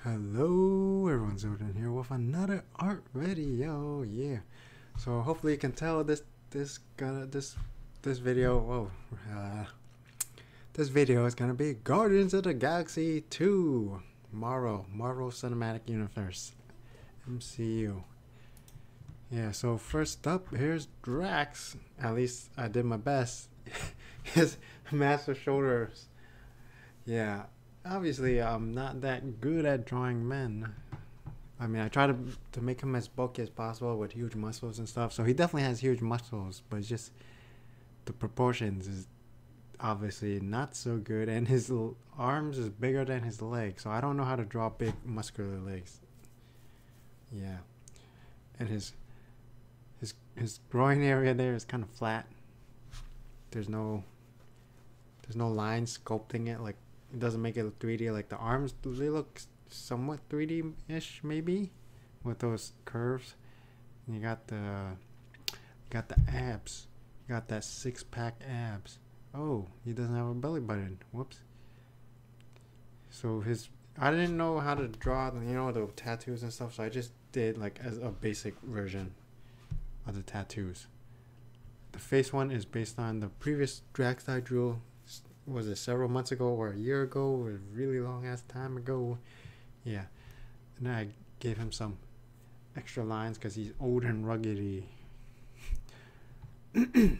Hello, everyone. Ziljin here with another art video. Yeah. So hopefully you can tell this video. Whoa. This video is gonna be Guardians of the Galaxy 2, Marvel Cinematic Universe, MCU. Yeah. So first up, here's Drax. At least I did my best. His massive shoulders. Yeah. Obviously, I'm not that good at drawing men. I mean, I try to make him as bulky as possible with huge muscles and stuff. So he definitely has huge muscles, but it's just the proportions is obviously not so good. And his arms is bigger than his legs, so I don't know how to draw big muscular legs. Yeah, and his groin area there is kind of flat. There's no lines sculpting it like. It doesn't make it 3D like the arms. They look somewhat 3D-ish maybe, with those curves. And you got the abs. You got that six-pack abs. Oh, he doesn't have a belly button. Whoops. So I didn't know how to draw, the tattoos and stuff. So I just did like as a basic version of the tattoos. The face one is based on the previous Drax I drew. Was it several months ago or a year ago or a really long ass time ago? Yeah. And then I gave him some extra lines because he's old and ruggedy. He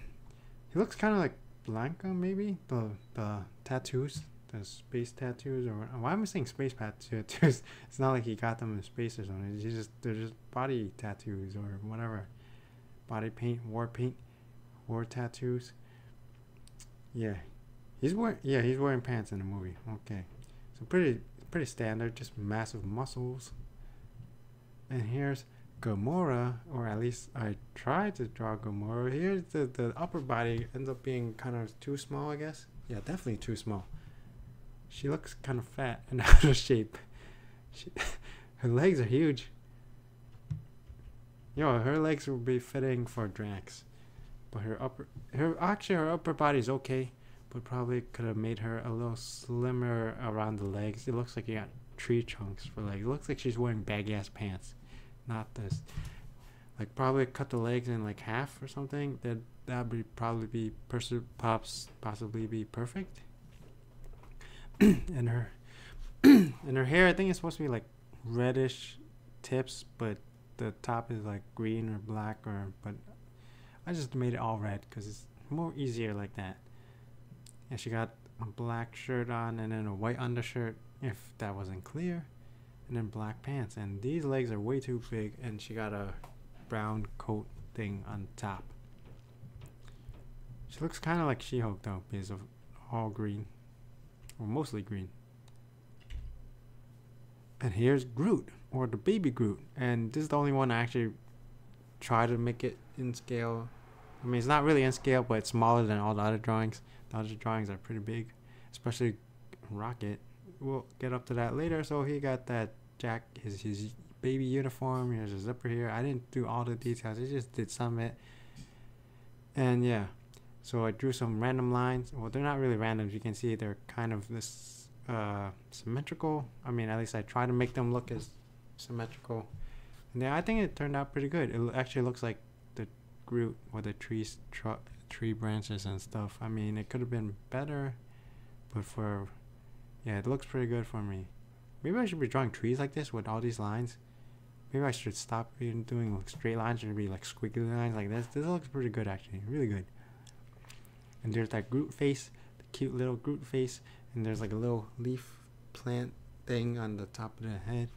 looks kind of like Blanca, maybe. The tattoos, the space tattoos, or why am I saying space tattoos? It's not like he got them in space or something. They're just body tattoos or whatever. Body paint, war tattoos. Yeah. He's wearing pants in the movie. Okay, so pretty standard, just massive muscles. And here's Gamora, or at least I tried to draw Gamora. Here's the upper body ends up being kind of too small, I guess. Yeah, definitely too small. She looks kind of fat and out of shape. Her legs are huge. Her legs would be fitting for Drax, but her upper body's okay. But probably could have made her a little slimmer around the legs. It looks like you got tree trunks for legs. It looks like she's wearing baggy ass pants. Not this. Like probably cut the legs in like half or something. That would probably be possibly be perfect. and her hair, I think it's supposed to be like reddish tips, but the top is like green or black but I just made it all red because it's more easier like that. And she got a black shirt on and then a white undershirt, if that wasn't clear, and then black pants. And these legs are way too big, and she got a brown coat thing on top. She looks kind of like She-Hulk though, because of all green, or mostly green. And here's Groot, or the baby Groot, and this is the only one I actually try to make it in scale. I mean, it's not really in scale, but it's smaller than all the other drawings. The other drawings are pretty big, especially Rocket. We'll get up to that later. So he got that his baby uniform. Here's a zipper here. I didn't do all the details. I just did some of it. And yeah, so I drew some random lines. Well, they're not really random. You can see they're kind of this symmetrical. I mean, at least I try to make them look as symmetrical. And yeah, I think it turned out pretty good. It actually looks like the Groot with the tree branches and stuff. I mean, it could have been better, but it looks pretty good for me. Maybe I should be drawing trees like this with all these lines. Maybe I should stop doing like straight lines and be like squiggly lines like this. This looks pretty good actually, really good. And there's that Groot face, the cute little Groot face, and there's like a little leaf plant thing on the top of the head.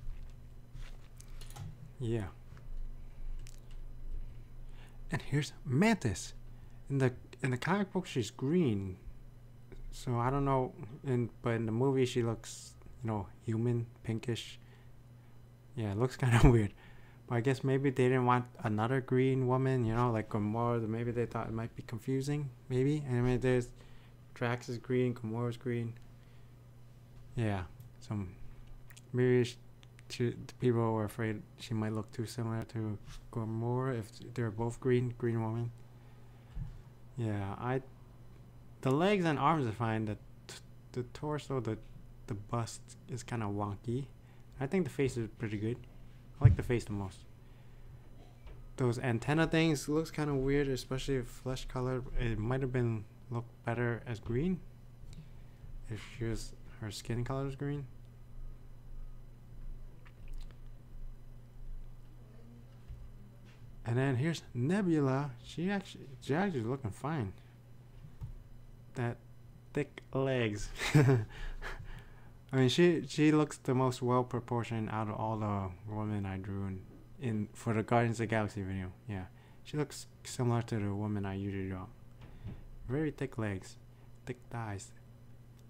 Yeah. And here's Mantis. In the comic book, she's green, so I don't know. But in the movie, she looks, human, pinkish. Yeah, it looks kind of weird. But I guess maybe they didn't want another green woman, like Gamora. Maybe they thought it might be confusing. Maybe. And I mean, there's Drax is green, Gamora's green. Yeah, so maybe the people were afraid she might look too similar to Gamora if they're both green woman. Yeah, the legs and arms are fine. The torso, the bust is kind of wonky. I think the face is pretty good. I like the face the most. Those antenna things looks kind of weird, especially if flesh colored. It might have been look better as green if her skin color is green. And then here's Nebula. She actually looking fine. That thick legs. I mean, she looks the most well proportioned out of all the women I drew in for the Guardians of the Galaxy video. Yeah, she looks similar to the woman I usually draw. Very thick legs, thick thighs.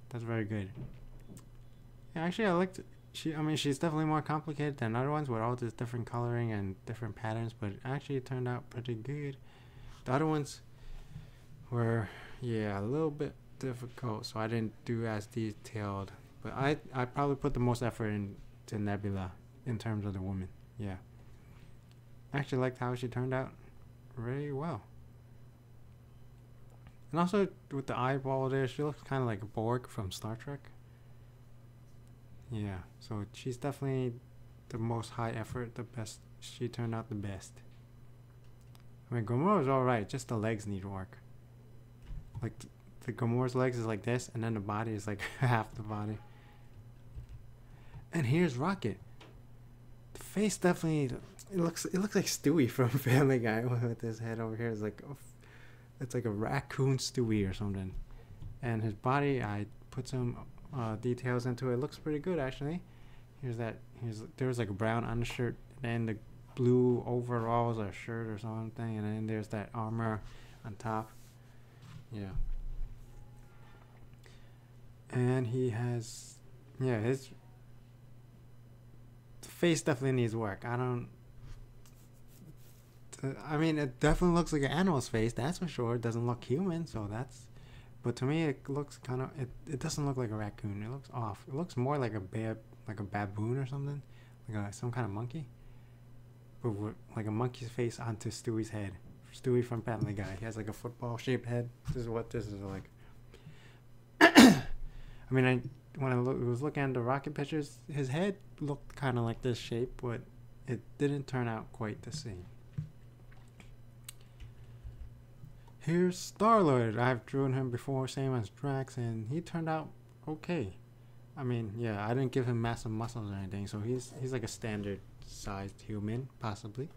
That's very good. Yeah, actually, I liked it. I mean, she's definitely more complicated than other ones with all this different coloring and different patterns, but actually it turned out pretty good. The other ones were, yeah, a little bit difficult, so I didn't do as detailed. But I probably put the most effort into Nebula in terms of the woman. Yeah. I actually liked how she turned out very well. And also with the eyeball there, she looks kind of like a Borg from Star Trek. Yeah, so she's definitely the most high effort, the best. She turned out the best. I mean, Gamora's alright, just the legs need work. Like, the Gamora's legs is like this, and then the body is like half the body. And here's Rocket. The face definitely, it looks like Stewie from Family Guy with his head over here. It's like a raccoon Stewie or something. And his body, I put some details into it. It looks pretty good actually. There's like a brown undershirt, and the blue overalls or shirt or something, and then there's that armor on top. Yeah. And he has, yeah, his face definitely needs work. I mean, it definitely looks like an animal's face, that's for sure. It doesn't look human, so that's. But to me, it looks kind of. It doesn't look like a raccoon. It looks off. It looks more like like a baboon or something, like some kind of monkey. But with, like a monkey's face onto Stewie's head. Stewie from Family Guy. He has like a football-shaped head. This is what this is like. I mean, when I was looking at the Rocket pictures, his head looked kind of like this shape, but it didn't turn out quite the same. Here's Starlord. I've drawn him before, same as Drax, and he turned out okay. I mean, yeah, I didn't give him massive muscles or anything, so he's like a standard sized human, possibly.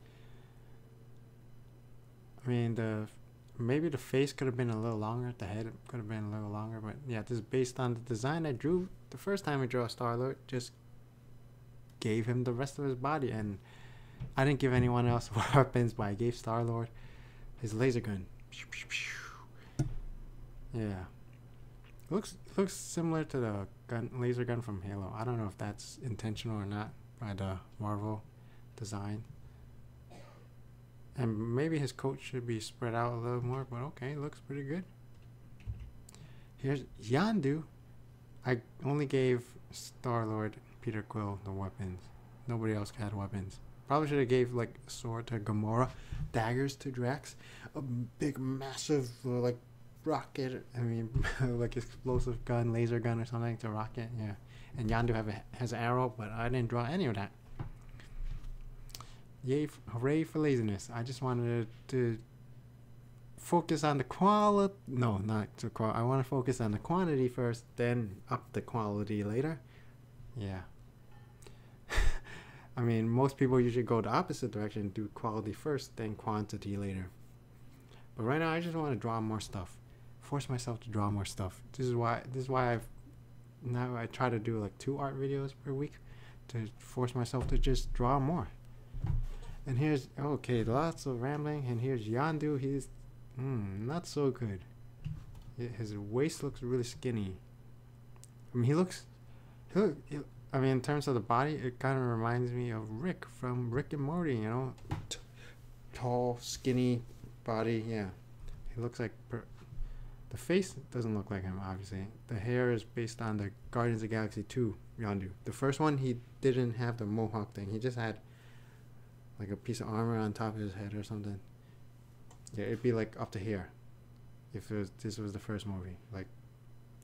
I mean, maybe the face could have been a little longer, the head could have been a little longer, but yeah, this is based on the design I drew the first time I drew a Starlord. Just gave him the rest of his body, and I didn't give anyone else weapons, but I gave Starlord his laser gun. Yeah, looks similar to the laser gun from Halo. I don't know if that's intentional or not by the Marvel design. And maybe his coat should be spread out a little more, but okay, looks pretty good. Here's Yondu. I only gave Starlord, Peter Quill the weapons. Nobody else had weapons. Probably should have gave like a sword to Gamora, daggers to Drax, a big massive like rocket. I mean, like explosive gun, laser gun or something to Rocket. Yeah, and Yondu has an arrow, but I didn't draw any of that. Yay! Hooray for laziness! I just wanted to focus on the quality. No, not the quality. I want to focus on the quantity first, then up the quality later. Yeah. I mean, most people usually go the opposite direction, do quality first, then quantity later. But right now, I just want to draw more stuff. Force myself to draw more stuff. This is why I try to do like 2 art videos per week to force myself to just draw more. And here's, okay, lots of rambling. And here's Yondu. He's not so good. His waist looks really skinny. I mean, I mean, in terms of the body, it kind of reminds me of Rick from Rick and Morty, you know? Tall, skinny body, yeah. He looks like... The face doesn't look like him, obviously. The hair is based on the Guardians of the Galaxy 2 Yondu. The first one, he didn't have the mohawk thing. He just had like a piece of armor on top of his head or something. Yeah, it'd be like up to here if this was the first movie. Like,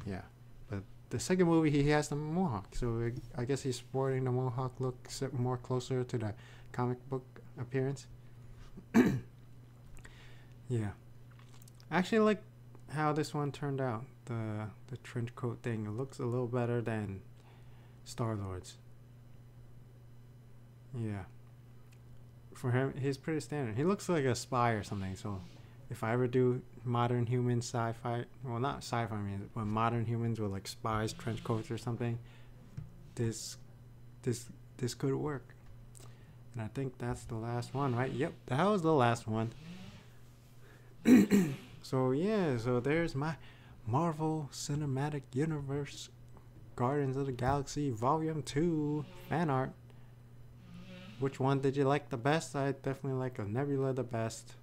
yeah. But the second movie he has the mohawk, so I guess he's sporting the mohawk look more closer to the comic book appearance. Yeah, I actually like how this one turned out. The trench coat thing, it looks a little better than Starlord's. Yeah, for him, he's pretty standard. He looks like a spy or something. So if I ever do modern human sci-fi, well, not sci-fi, I mean, but modern humans with like spies, trench coats or something, this could work. And I think that's the last one, right? Yep, that was the last one. So yeah, so there's my Marvel Cinematic Universe Guardians of the Galaxy Volume 2 fan art. Which one did you like the best? I definitely like a Nebula the best.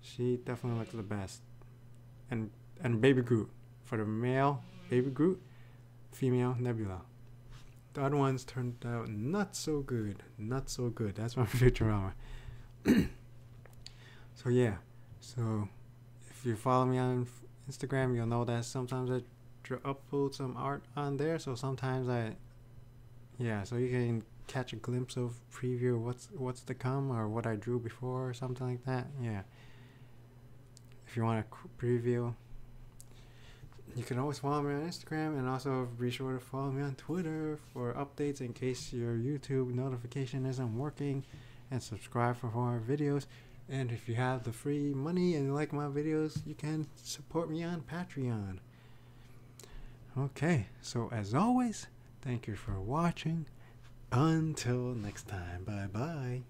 She definitely looks the best. And Baby Groot. For the male, Baby Groot. Female, Nebula. The other ones turned out not so good. Not so good. That's my Futurama. So yeah. So if you follow me on Instagram, you'll know that sometimes I upload some art on there. So sometimes so you can catch a glimpse of preview of what's to come or what I drew before or something like that. Yeah. If you want a preview, you can always follow me on Instagram, and also be sure to follow me on Twitter for updates in case your YouTube notification isn't working, and subscribe for more videos. And if you have the free money and you like my videos, you can support me on Patreon. Okay, so as always, thank you for watching. Until next time, bye bye.